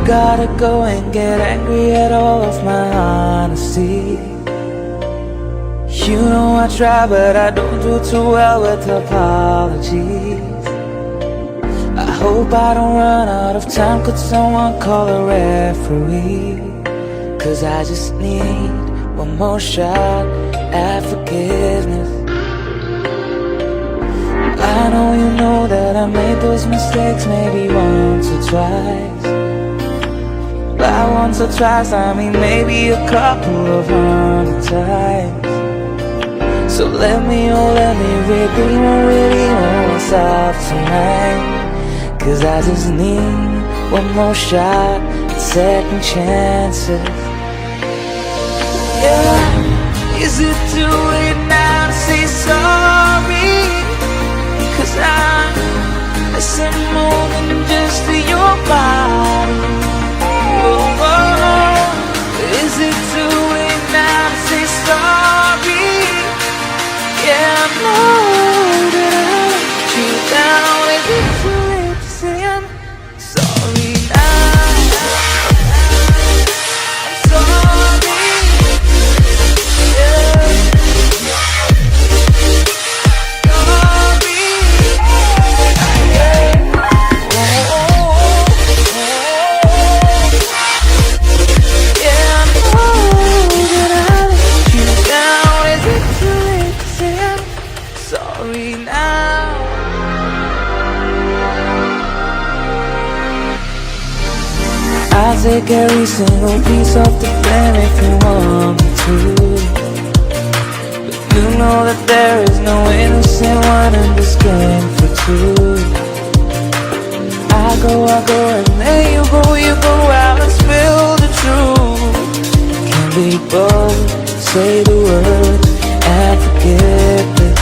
gotta go and get angry at all of my honesty. You know I try, but I don't do too well with apologies. I hope I don't run out of time. Could someone call a referee? 'Cause I just need one more shot at forgiveness. I know that I made those mistakes maybe once or twice. Lie once or twice, I mean maybe a couple of hundred times. So let me, oh let me redeem myself tonight. 'Cause I just need one more shot at second chances. Yeah, is it too late now to say sorry? 'Cause I'm missing more than just your body. Oh, oh. Is it too late now to say sorry? Yeah, I know that I let you down. Is it too late to say I'm sorry now? I'm sorry. Yeah. Sorry. Yeah. Oh, oh, oh. Yeah, I know that I let you down. Is it too late to say I'm sorry now? I'll take every single piece off the plan if you want me to. But you know that there is no innocent one in this game for two. I go, and then you go out and spill the truth. Can we both say the words and forget this?